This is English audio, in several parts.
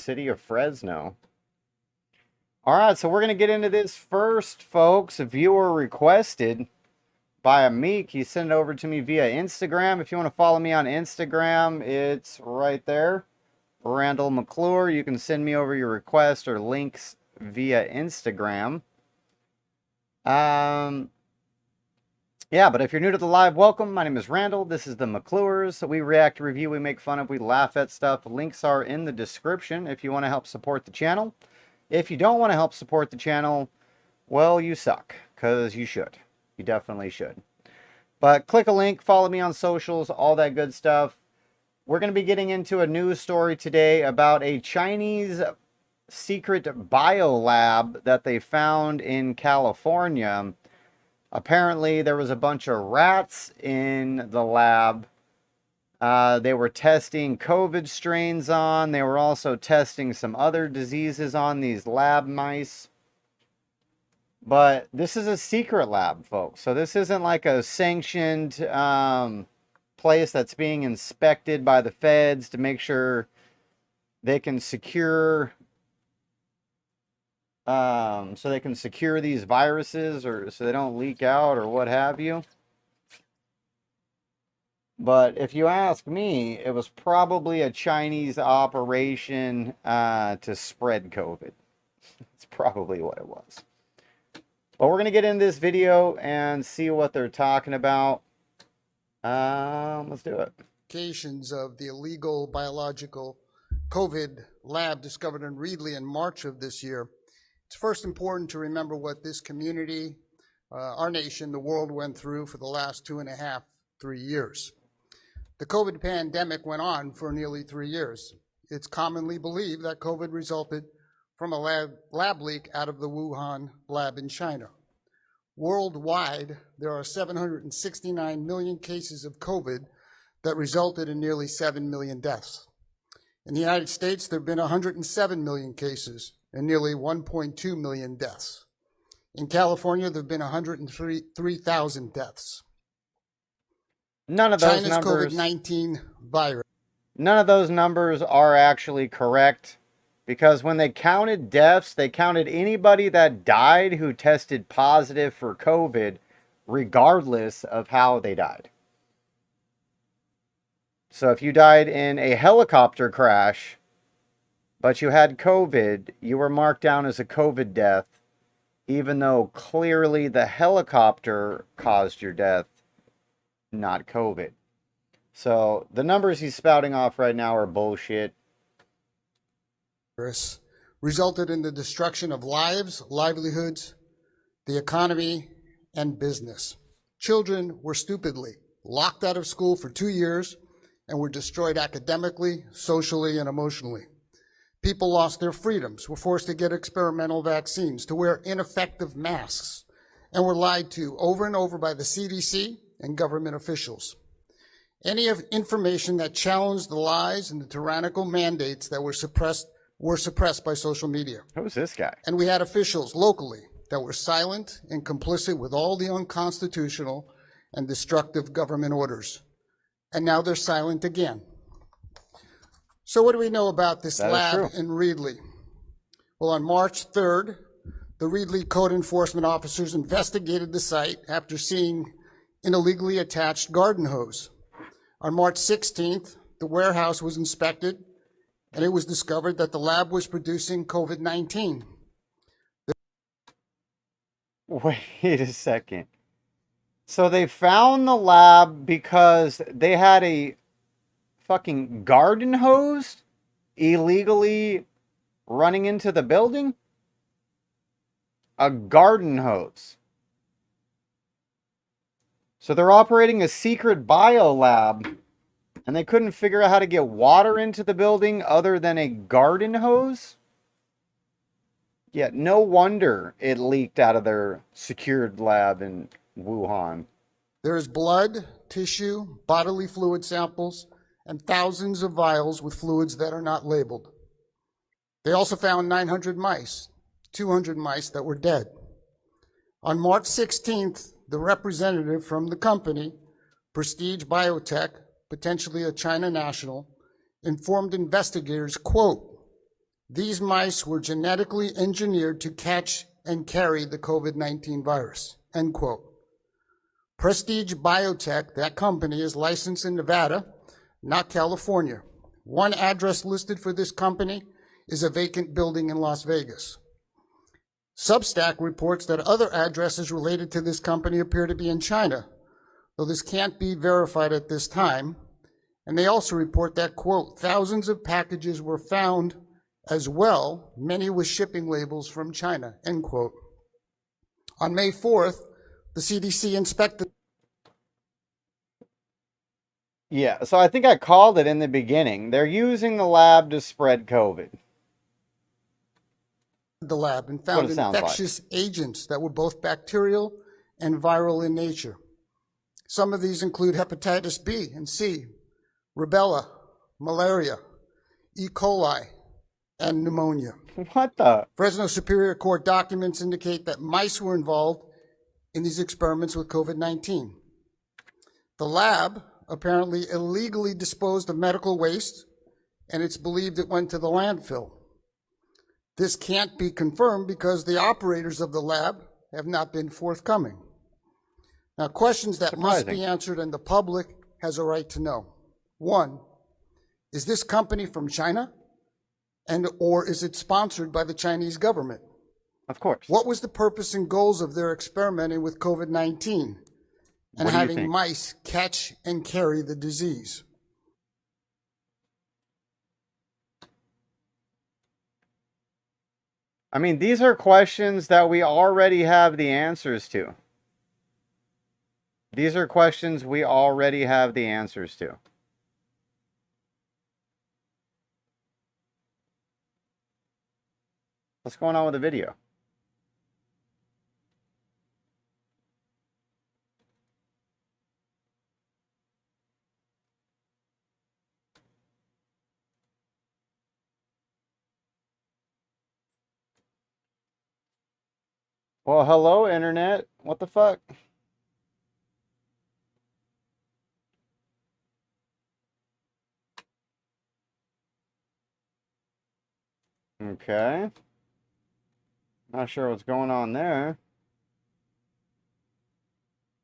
city of Fresno. All right, so we're going to get into this first, folks. A viewer requested by a Meek. He sent it over to me via Instagram. If you want to follow me on Instagram, it's right there. Randall McClure. You can send me over your request or links via Instagram. Yeah, but if you're new to the live, welcome. My name is Randall. This is the McClures. So we react, review, we make fun of, we laugh at stuff. Links are in the description if you want to help support the channel. If you don't want to help support the channel, well, you suck, because you should. You definitely should. But click a link, follow me on socials, all that good stuff. We're going to be getting into a news story today about a Chinese secret biolab that they found in California. Apparently, there was a bunch of rats in the lab. They were testing COVID strains on. They were also testing some other diseases on these lab mice. But this is a secret lab, folks. So this isn't like a sanctioned place that's being inspected by the feds to make sure they can secure these viruses, or so they don't leak out or what have you. But if you ask me, it was probably a Chinese operation to spread COVID. It's probably what it was. But we're going to get into this video and see what they're talking about. Let's do it. Indications of the illegal biological COVID lab discovered in Reedley in March of this year. It's first important to remember what this community, our nation, the world went through for the last 2.5, 3 years. The COVID pandemic went on for nearly 3 years. It's commonly believed that COVID resulted from a lab leak out of the Wuhan lab in China. Worldwide, there are 769 million cases of COVID that resulted in nearly 7 million deaths. In the United States, there have been 107 million cases and nearly 1.2 million deaths. In California, there have been 103,000 deaths. None of those China's numbers, COVID-19 virus. None of those numbers are actually correct, because when they counted deaths, they counted anybody that died who tested positive for COVID, regardless of how they died. So if you died in a helicopter crash, but you had COVID, you were marked down as a COVID death, even though clearly the helicopter caused your death, not COVID. So the numbers he's spouting off right now are bullshit. Resulted in the destruction of lives, livelihoods, the economy, and business. Children were stupidly locked out of school for 2 years and were destroyed academically, socially, and emotionally. People lost their freedoms, were forced to get experimental vaccines, to wear ineffective masks, and were lied to over and over by the CDC and government officials. Any information that challenged the lies and the tyrannical mandates that were suppressed by social media. Who's this guy? And we had officials locally that were silent and complicit with all the unconstitutional and destructive government orders. And now they're silent again. So what do we know about this lab in Reedley? Well, on March 3rd, the Reedley code enforcement officers investigated the site after seeing an illegally attached garden hose. On March 16th, the warehouse was inspected, and it was discovered that the lab was producing COVID-19. Wait a second. So they found the lab because they had a fucking garden hose illegally running into the building? A garden hose. So they're operating a secret biolab, and they couldn't figure out how to get water into the building other than a garden hose? Yeah, no wonder it leaked out of their secured lab in Wuhan. There is blood, tissue, bodily fluid samples, and thousands of vials with fluids that are not labeled. They also found 900 mice, 200 mice that were dead. On March 16th, the representative from the company, Prestige Biotech, potentially a China national, informed investigators, quote, These mice were genetically engineered to catch and carry the COVID-19 virus, end quote. Prestige Biotech, that company, is licensed in Nevada, not California. One address listed for this company is a vacant building in Las Vegas. Substack reports that other addresses related to this company appear to be in China, though this can't be verified at this time. And they also report that, quote, thousands of packages were found as well, many with shipping labels from China, end quote. On May 4th, the CDC inspected. Yeah, so I think I called it in the beginning. They're using the lab to spread COVID. The lab and What found it sounds infectious agents that were both bacterial and viral in nature. Some of these include hepatitis B and C, rubella, malaria, E. coli, and pneumonia. What the? Fresno Superior Court documents indicate that mice were involved in these experiments with COVID-19. The lab apparently illegally disposed of medical waste, and it's believed it went to the landfill. This can't be confirmed because the operators of the lab have not been forthcoming. Now, questions that must be answered and the public has a right to know. One, is this company from China? Or is it sponsored by the Chinese government? Of course. What was the purpose and goals of their experimenting with COVID-19 and having mice catch and carry the disease? I mean, these are questions that we already have the answers to. These are questions we already have the answers to. What's going on with the video? Well, hello, internet. What the fuck? Okay. Not sure what's going on there.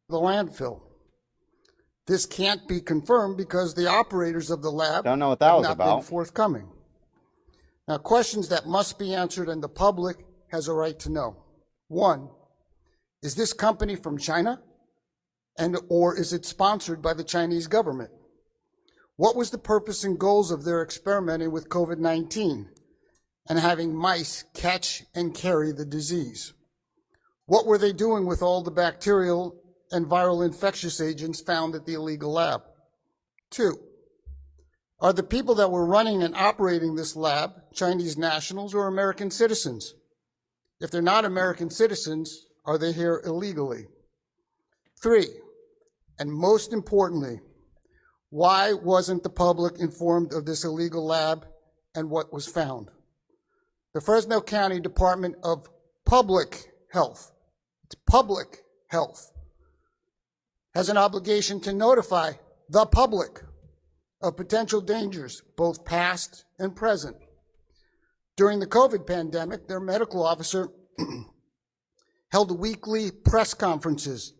The landfill. This can't be confirmed because the operators of the lab Don't know what that have was not about. been forthcoming. Now, questions that must be answered and the public has a right to know. One, is this company from China? Or is it sponsored by the Chinese government? What was the purpose and goals of their experimenting with COVID-19 and having mice catch and carry the disease? What were they doing with all the bacterial and viral infectious agents found at the illegal lab? Two, are the people that were running and operating this lab Chinese nationals or American citizens? If they're not American citizens, are they here illegally? Three, and most importantly, why wasn't the public informed of this illegal lab and what was found? The Fresno County Department of Public Health, it's public health, has an obligation to notify the public of potential dangers, both past and present. During the COVID pandemic, their medical officer held weekly press conferences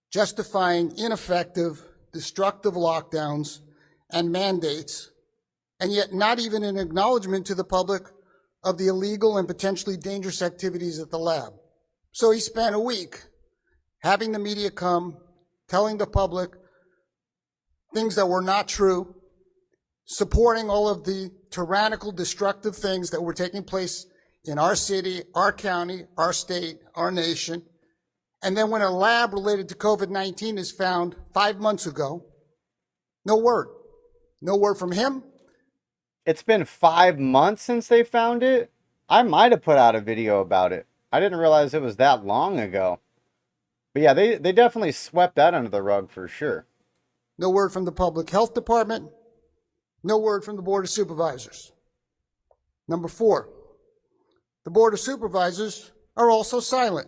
justifying ineffective, destructive lockdowns and mandates, and yet not even an acknowledgement to the public of the illegal and potentially dangerous activities at the lab. So he spent a week having the media come, telling the public things that were not true, supporting all of the tyrannical, destructive things that were taking place in our city, our county, our state, our nation. And then when a lab related to COVID-19 is found 5 months ago, no word. No word from him. It's been 5 months since they found it? I might have put out a video about it. I didn't realize it was that long ago. But yeah, they definitely swept that under the rug for sure. No word from the Public Health Department. No word from the Board of Supervisors. Number 4, the Board of Supervisors are also silent.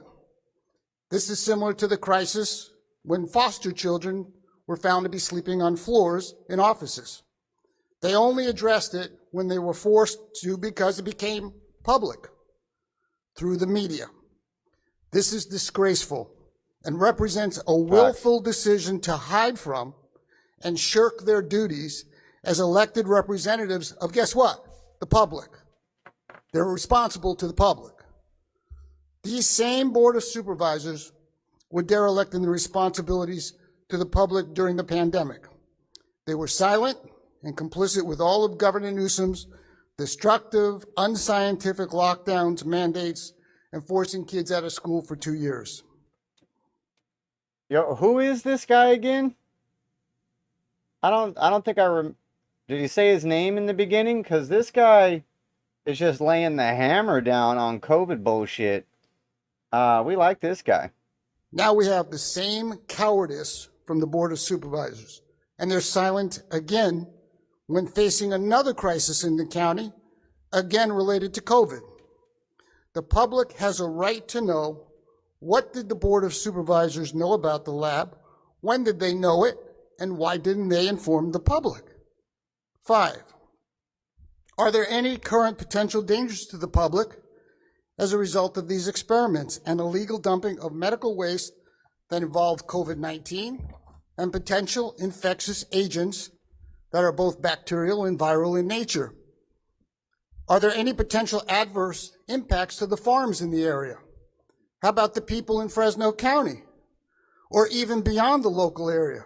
This is similar to the crisis when foster children were found to be sleeping on floors in offices. They only addressed it when they were forced to because it became public through the media. This is disgraceful and represents a willful decision to hide from and shirk their duties as elected representatives of, guess what? The public. They're responsible to the public. These same Board of Supervisors were derelict in the responsibilities to the public during the pandemic. They were silent and complicit with all of Governor Newsom's destructive, unscientific lockdowns, mandates, and forcing kids out of school for 2 years. Yo, who is this guy again? I don't think did he say his name in the beginning? Because this guy is just laying the hammer down on COVID bullshit. We like this guy. Now we have the same cowardice from the Board of Supervisors, and they're silent again when facing another crisis in the county, again related to COVID. The public has a right to know, what did the Board of Supervisors know about the lab? When did they know it? And why didn't they inform the public? 5, are there any current potential dangers to the public as a result of these experiments and illegal dumping of medical waste that involve COVID-19 and potential infectious agents that are both bacterial and viral in nature? Are there any potential adverse impacts to the farms in the area? How about the people in Fresno County or even beyond the local area?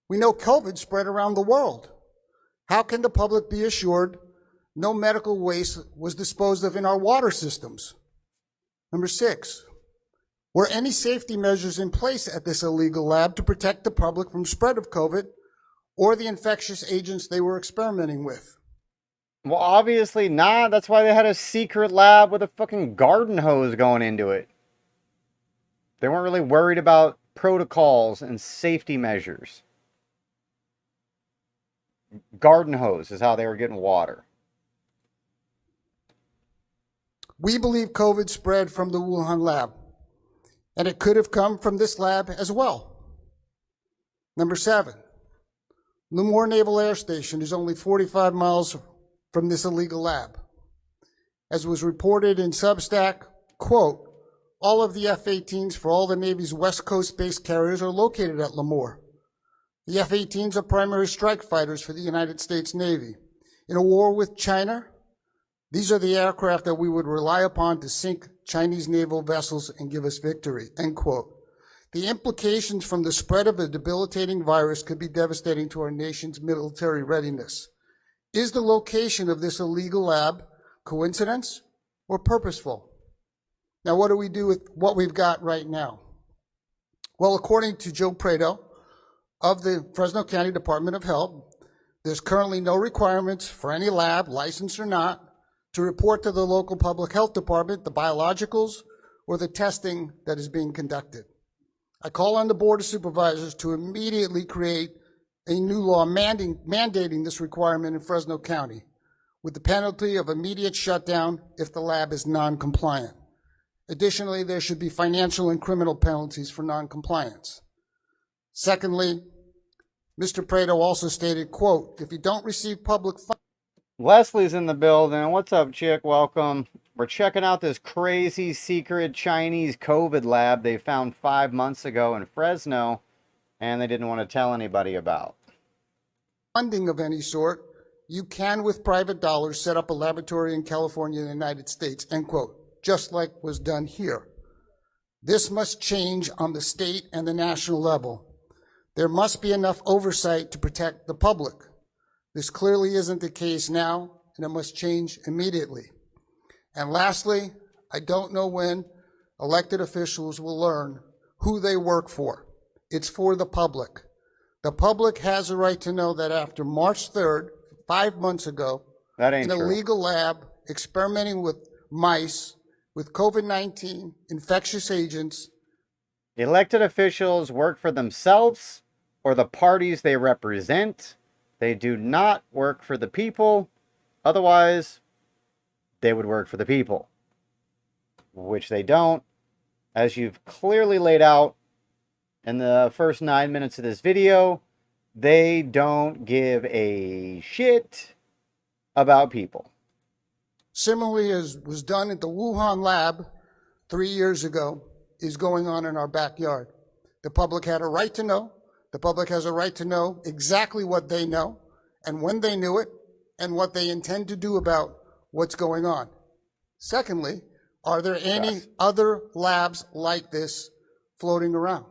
We know COVID spread around the world. How can the public be assured no medical waste was disposed of in our water systems? Number 6, were any safety measures in place at this illegal lab to protect the public from spread of COVID or the infectious agents they were experimenting with? Well, obviously not. That's why they had a secret lab with a fucking garden hose going into it. They weren't really worried about protocols and safety measures. Garden hose is how they were getting water. We believe COVID spread from the Wuhan lab, and it could have come from this lab as well. Number 7, Lemoore Naval Air Station is only 45 miles from this illegal lab. As was reported in Substack, quote, all of the F-18s for all the Navy's West Coast base carriers are located at Lemoore. The F-18s are primary strike fighters for the United States Navy. In a war with China, these are the aircraft that we would rely upon to sink Chinese naval vessels and give us victory, end quote. The implications from the spread of a debilitating virus could be devastating to our nation's military readiness. Is the location of this illegal lab coincidence or purposeful? Now, what do we do with what we've got right now? Well, according to Joe Prado of the Fresno County Department of Health, there's currently no requirements for any lab, licensed or not, to report to the local public health department the biologicals or the testing that is being conducted. I call on the Board of Supervisors to immediately create a new law mandating this requirement in Fresno County, with the penalty of immediate shutdown if the lab is non-compliant. Additionally, there should be financial and criminal penalties for non-compliance. Secondly, Mr. Prado also stated, quote, if you don't receive public funds. Leslie's in the building. What's up, chick? Welcome. We're checking out this crazy secret Chinese COVID lab they found 5 months ago in Fresno, and they didn't want to tell anybody about. Funding of any sort, you can, with private dollars, set up a laboratory in California and the United States, end quote, just like was done here. This must change on the state and the national level. There must be enough oversight to protect the public. This clearly isn't the case now, and it must change immediately. And lastly, I don't know when elected officials will learn who they work for. It's for the public. The public has a right to know that after March 3rd, 5 months ago, an illegal lab experimenting with mice with COVID-19 infectious agents. Elected officials work for themselves or the parties they represent. They do not work for the people. Otherwise, they would work for the people, which they don't. As you've clearly laid out in the first 9 minutes of this video, they don't give a shit about people. Similarly, as was done at the Wuhan lab 3 years ago, is going on in our backyard. The public had a right to know. The public has a right to know exactly what they know and when they knew it and what they intend to do about what's going on. Secondly, are there any Yes. other labs like this floating around?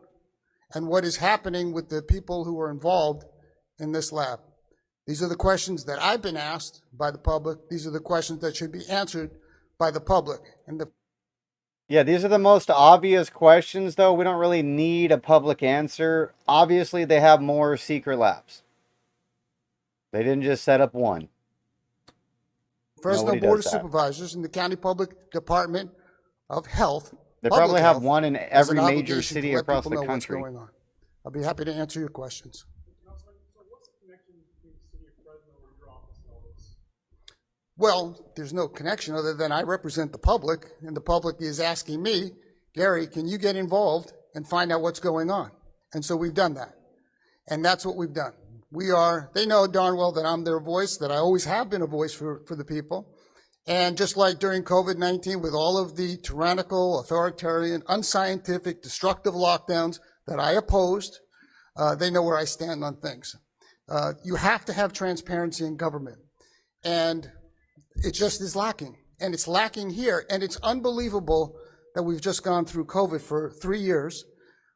And what is happening with the people who are involved in this lab? These are the questions that I've been asked by the public. These are the questions that should be answered by the public. And Yeah, these are the most obvious questions, though. We don't really need a public answer. Obviously, they have more secret labs. They didn't just set up one. Fresno Nobody Board does of that. Supervisors and the County Public Department of Health, They Public probably have Health, one in has an every major obligation to city let across people the know what's country. going on. I'll be happy to answer your questions. Well, there's no connection other than I represent the public, and the public is asking me, Gary, can you get involved and find out what's going on? And so we've done that. And that's what we've done. They know darn well that I'm their voice, that I always have been a voice for the people. And just like during COVID-19, with all of the tyrannical, authoritarian, unscientific, destructive lockdowns that I opposed, they know where I stand on things. You have to have transparency in government. And it just is lacking. And it's lacking here. And it's unbelievable that we've just gone through COVID for 3 years,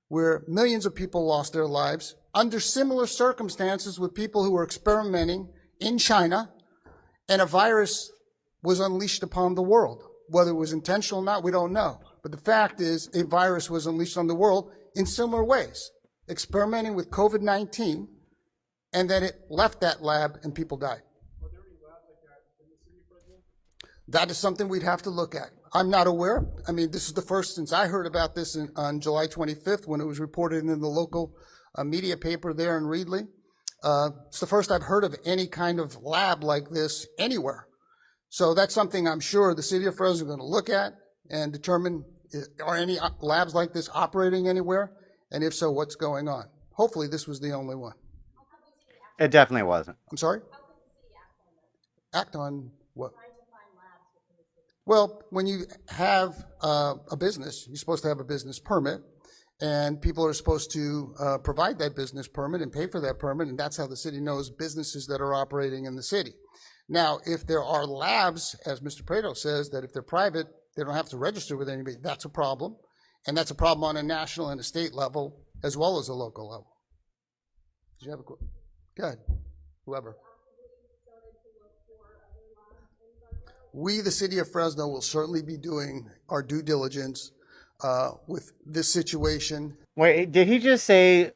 where millions of people lost their lives under similar circumstances with people who were experimenting in China, and a virus was unleashed upon the world. Whether it was intentional or not, we don't know. But the fact is, a virus was unleashed on the world in similar ways, experimenting with COVID-19, and then it left that lab and people died. That is something we'd have to look at. I'm not aware. I mean, this is the first since I heard about this on July 25th when it was reported in the local media paper there in Reedley. It's the first I've heard of any kind of lab like this anywhere. So that's something I'm sure the city of Fresno is going to look at and determine, are any labs like this operating anywhere? And if so, what's going on? Hopefully this was the only one. It definitely wasn't. I'm sorry? Act on what? Well, when you have a business, you're supposed to have a business permit, and people are supposed to provide that business permit and pay for that permit, and that's how the city knows businesses that are operating in the city. Now, if there are labs, as Mr. Prado says, that if they're private, they don't have to register with anybody, that's a problem. And that's a problem on a national and a state level, as well as a local level. Did you have a question? Go ahead, whoever. We, the city of Fresno, will certainly be doing our due diligence with this situation. Wait, did he just say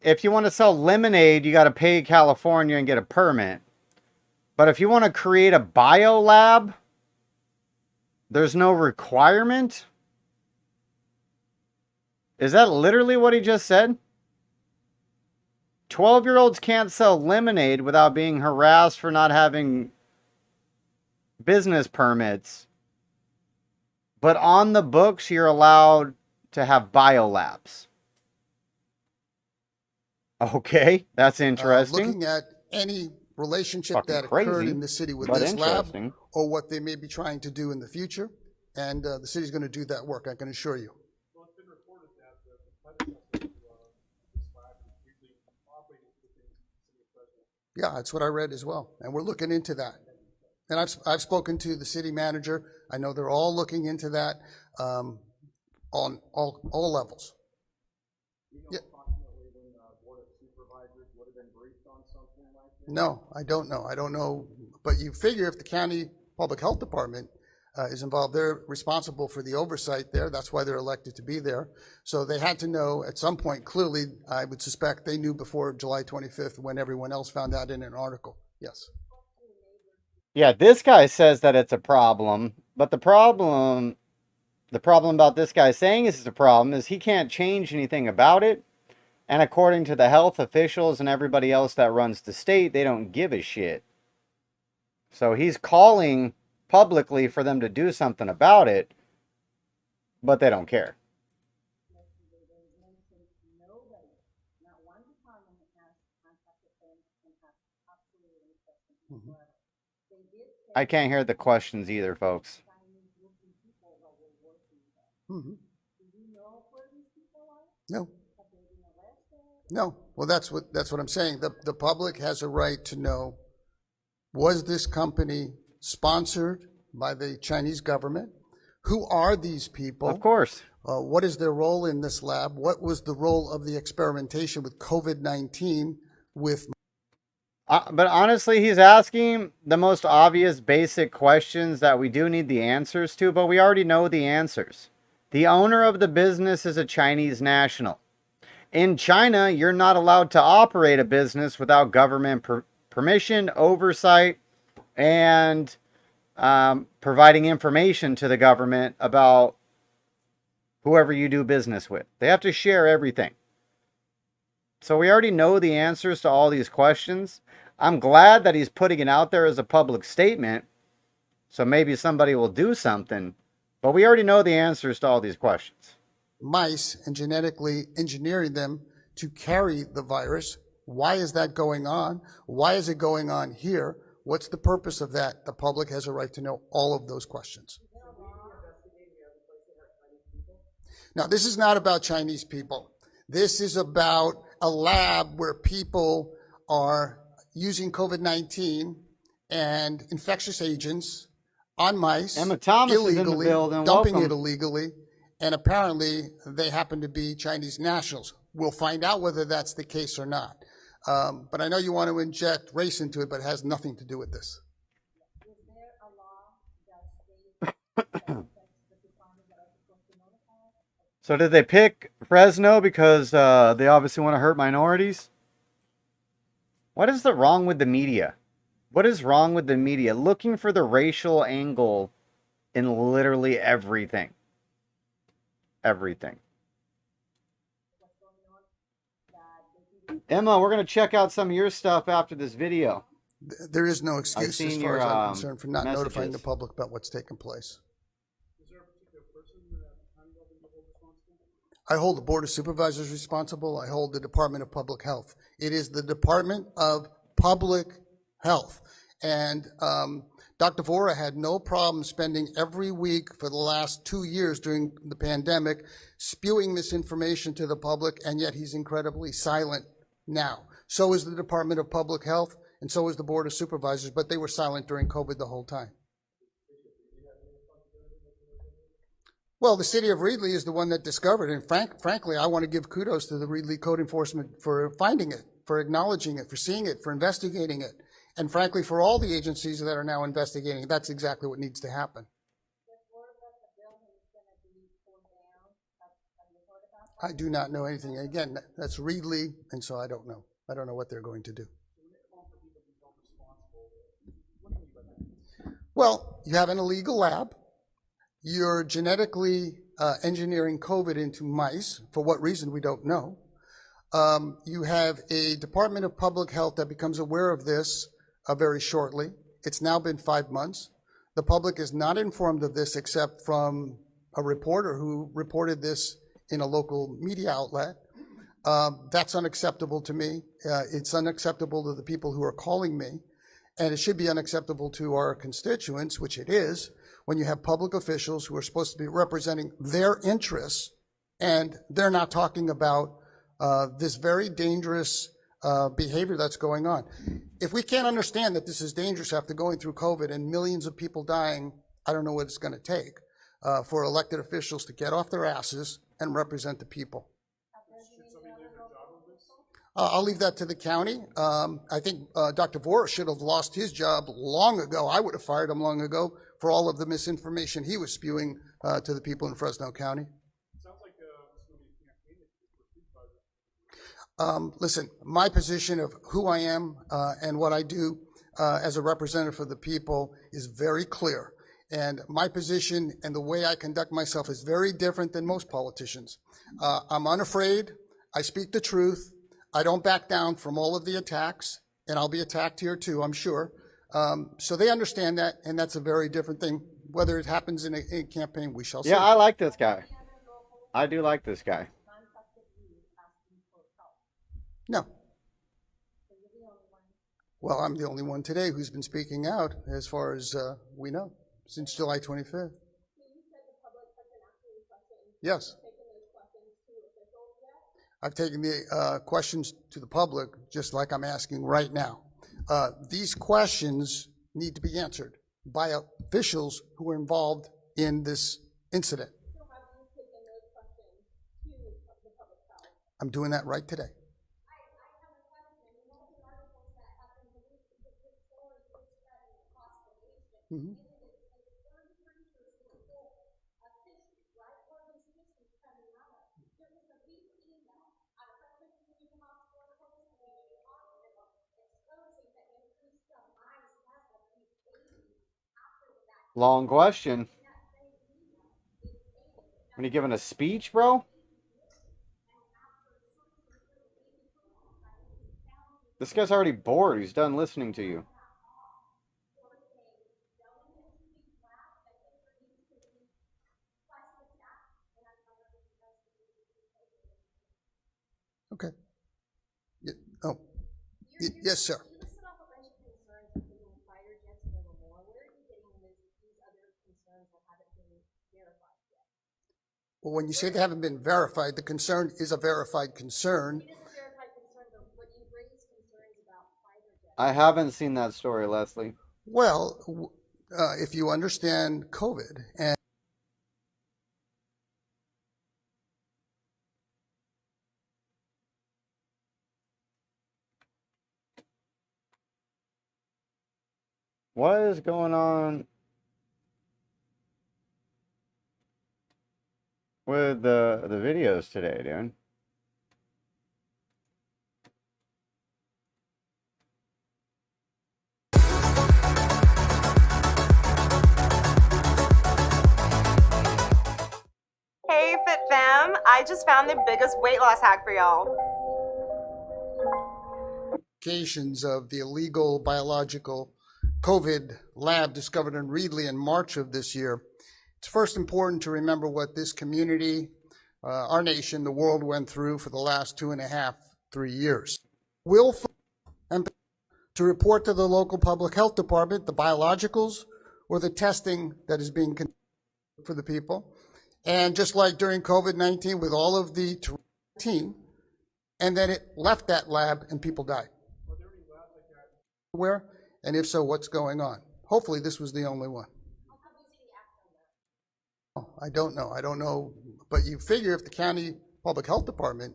if you want to sell lemonade, you got to pay California and get a permit? But if you want to create a bio lab, there's no requirement? Is that literally what he just said? 12-year-olds can't sell lemonade without being harassed for not having business permits. But on the books, you're allowed to have biolabs. Okay, that's interesting. Looking at any relationship Fucking that crazy, occurred in the city with but this lab, interesting. or what they may be trying to do in the future, and the city's going to do that work, I can assure you. Well, it's been reported that the predecessor to this lab is usually operating within the city of Fresno. Yeah, that's what I read as well, and we're looking into that. And I've spoken to the city manager. I know they're all looking into that on all levels. Do you know Yeah. approximately when the Board of Supervisors would have been briefed on something like this? No, I don't know. I don't know. But you figure if the county public health department is involved, they're responsible for the oversight there. That's why they're elected to be there. So they had to know at some point, clearly, I would suspect they knew before July 25th when everyone else found out in an article. Yes. Yeah, this guy says that it's a problem, but the problem about this guy saying this is a problem is he can't change anything about it. And according to the health officials and everybody else that runs the state, they don't give a shit. So he's calling publicly for them to do something about it, but they don't care. I can't hear the questions either, folks. Mhm. No. No. Well, that's what I'm saying. The public has a right to know, was this company sponsored by the Chinese government? Who are these people? Of course. What is their role in this lab? What was the role of the experimentation with COVID-19 with? But honestly, he's asking the most obvious, basic questions that we do need the answers to, but we already know the answers. The owner of the business is a Chinese national. In China, you're not allowed to operate a business without government permission, oversight, and providing information to the government about whoever you do business with. They have to share everything. So we already know the answers to all these questions. I'm glad that he's putting it out there as a public statement, so maybe somebody will do something, but we already know the answers to all these questions. Mice and genetically engineering them to carry the virus. Why is that going on? Why is it going on here? What's the purpose of that? The public has a right to know all of those questions. Now, this is not about Chinese people. This is about a lab where people are using COVID-19 and infectious agents on mice Emma Thomas is in the illegally, building. dumping Welcome. it illegally, and apparently they happen to be Chinese nationals. We'll find out whether that's the case or not. But I know you want to inject race into it, but it has nothing to do with this. Is there a law that states that the department that are supposed to notify? So did they pick Fresno because they obviously want to hurt minorities? What is the wrong with the media? What is wrong with the media? Looking for the racial angle in literally everything. Everything. What's going on? That they Emma, we're going to check out some of your stuff after this video. There is no excuse, as seen far your, as I'm concerned, for not notifying the messages. public about what's taking place. Is there a particular person that county level you hold responsible? I hold the Board of Supervisors responsible. I hold the Department of Public Health. It is the Department of Public Health. And Dr. Vora had no problem spending every week for the last 2 years during the pandemic spewing misinformation to the public, and yet he's incredibly silent now. So is the Department of Public Health, and so is the Board of Supervisors, but they were silent during COVID the whole time. Well, the city of Reedley is the one that discovered it, and frankly, I want to give kudos to the Reedley Code Enforcement for finding it, for acknowledging it, for seeing it, for investigating it, and frankly, for all the agencies that are now investigating it. That's exactly what needs to happen. There's word that the building is going to be torn down. Have you heard about that? I do not know anything. Again, that's Reedley, and so I don't know. I don't know what they're going to do. Well, you have an illegal lab. You're genetically engineering COVID into mice. For what reason, we don't know. You have a Department of Public Health that becomes aware of this very shortly. It's now been 5 months. The public is not informed of this except from a reporter who reported this in a local media outlet. That's unacceptable to me. It's unacceptable to the people who are calling me. And it should be unacceptable to our constituents, which it is, when you have public officials who are supposed to be representing their interests and they're not talking about this very dangerous behavior that's going on. If we can't understand that this is dangerous after going through COVID and millions of people dying, I don't know what it's going to take for elected officials to get off their asses and represent the people. I'll leave that to the county. I think Dr. Vora should have lost his job long ago. I would have fired him long ago for all of the misinformation he was spewing to the people in Fresno County. It sounds like this is going to be a campaign for supervisors. Listen, my position of who I am and what I do as a representative for the people is very clear. And my position and the way I conduct myself is very different than most politicians. I'm unafraid. I speak the truth. I don't back down from all of the attacks, and I'll be attacked here too, I'm sure. So they understand that, and that's a very different thing. Whether it happens in a campaign, we shall see. Yeah, I like this guy. I do like this guy. Contacted you asking for help. No. So you're the only one. Well, I'm the only one today who's been speaking out as far as we know since July 25th. So you said the public has been asking questions. Yes. Taking those questions to officials yet? I've taken the questions to the public just like I'm asking right now. These questions need to be answered by officials who were involved in this incident. So have you taken those questions to the public's house? I'm doing that right today. I have a question. You know the articles that have been released that this story is spreading across the nation. Mhm. And it's very tracers with full officials, right? Where this history coming out of. There was a leaked email out of Presbyterian Community Hospital, Corpus Community Hospital, exposing the increased demise level of these babies after the vaccine. Long question. In that same email, it stated that When you giving a speech, bro? This guy's already bored. He's done listening to you. Okay. Oh, yes, sir. You listed off a bunch of concerns, including fighter jets and more. Where are you getting these other concerns that haven't been verified yet? Well, when you say they haven't been verified, the concern is a verified concern. It is a verified concern, but you raised concerns about fighter jets. I haven't seen that story, Leslie. Well, if you understand COVID and What is going on with the videos today, dude? Hey Fit Fam, I just found the biggest weight loss hack for y'all. applications of the illegal biological COVID lab discovered in Reedley in March of this year, it's first important to remember what this community, our nation, the world went through for the last 2.5, 3 years. Will and to report to the local public health department the biologicals or the testing that is being conducted for the people. And just like during COVID-19 with all of the team, and then it left that lab and people died. Are there any labs like that? Where? And if so, what's going on? Hopefully this was the only one. Oh, I don't know. I don't know. But you figure if the county public health department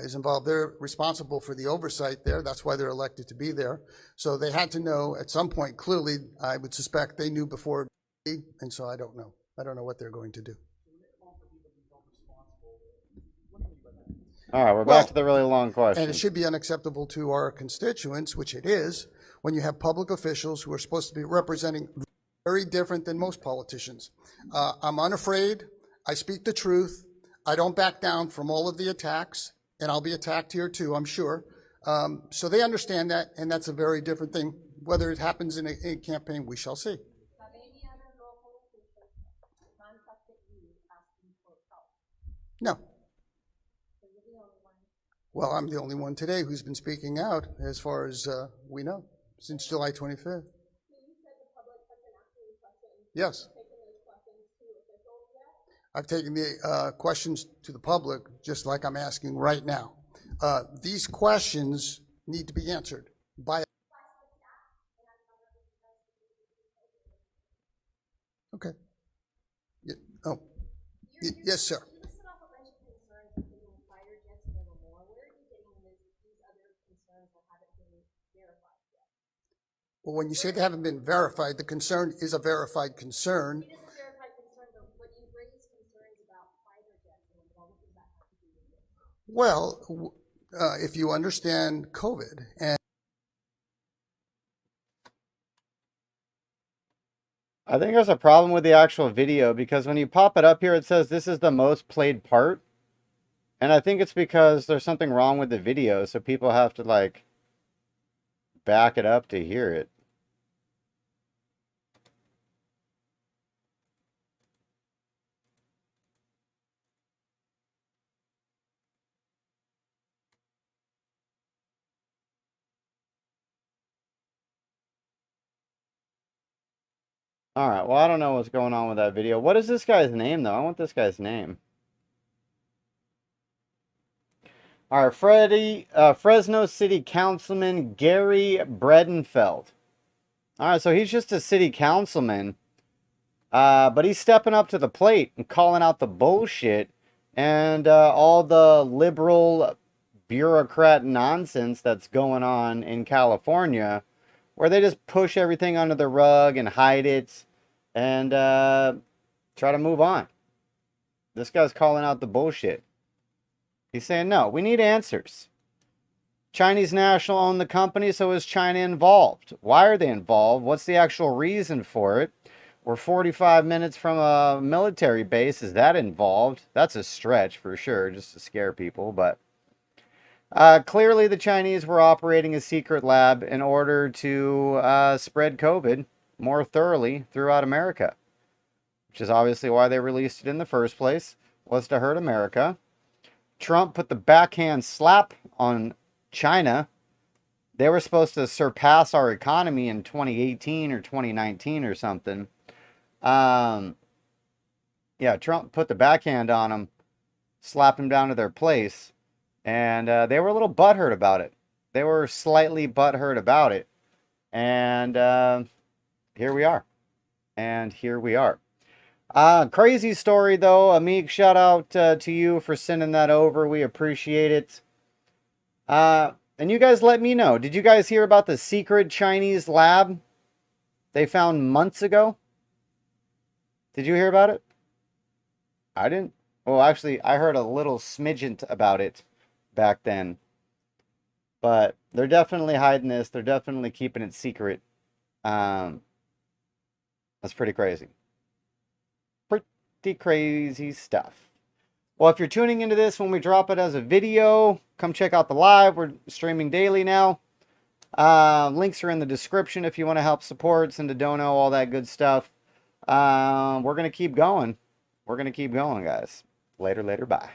is involved, they're responsible for the oversight there. That's why they're elected to be there. So they had to know at some point, clearly, I would suspect they knew before, and so I don't know. I don't know what they're going to do. All right, we're Well, back to the really long question. And it should be unacceptable to our constituents, which it is, when you have public officials who are supposed to be representing very different than most politicians. I'm unafraid. I speak the truth. I don't back down from all of the attacks, and I'll be attacked here too, I'm sure. So they understand that, and that's a very different thing. Whether it happens in a campaign, we shall see. Have any other local officials contacted you asking for help? No. So you're the only one. Well, I'm the only one today who's been speaking out as far as we know since July 25th. So you said the public has been asking questions. Yes. Taking those questions to officials yet? I've taken the questions to the public just like I'm asking right now. These questions need to be answered by. Okay. Oh, yes, sir. You listed off a bunch of concerns, including fighter jets and more. Where are you getting these other concerns that haven't been verified yet? Well, when you say they haven't been verified, the concern is a verified concern. It is a verified concern, but you raised concerns about fighter jets and more. What does that have to do with it? Well, if you understand COVID and I think there's a problem with the actual video because when you pop it up here, it says this is the most played part. And I think it's because there's something wrong with the video, so people have to, like, back it up to hear it. All right. Well, I don't know what's going on with that video. What is this guy's name, though? I want this guy's name. All right, Fresno City Councilman Gary Bredenfeld. All right, so he's just a city councilman, but he's stepping up to the plate and calling out the bullshit and all the liberal bureaucrat nonsense that's going on in California, where they just push everything under the rug and hide it and try to move on. This guy's calling out the bullshit. He's saying, no, we need answers. Chinese national owned the company, so is China involved? Why are they involved? What's the actual reason for it? We're 45 minutes from a military base. Is that involved? That's a stretch for sure, just to scare people. But clearly the Chinese were operating a secret lab in order to spread COVID more thoroughly throughout America, which is obviously why they released it in the first place, was to hurt America. Trump put the backhand slap on China. They were supposed to surpass our economy in 2018 or 2019 or something. Yeah, Trump put the backhand on them, slapped them down to their place, and they were a little butthurt about it. They were slightly butthurt about it. And here we are. And here we are. Crazy story, though. Amik, shout out to you for sending that over. We appreciate it. And you guys let me know. Did you guys hear about the secret Chinese lab they found months ago? Did you hear about it? I didn't. Well, actually, I heard a little smidgen about it back then. But they're definitely hiding this. They're definitely keeping it secret. That's pretty crazy. Pretty crazy stuff. Well, if you're tuning into this when we drop it as a video, come check out the live. We're streaming daily now. Links are in the description if you want to help support, send a dono, all that good stuff. We're going to keep going. We're going to keep going, guys. Later, bye.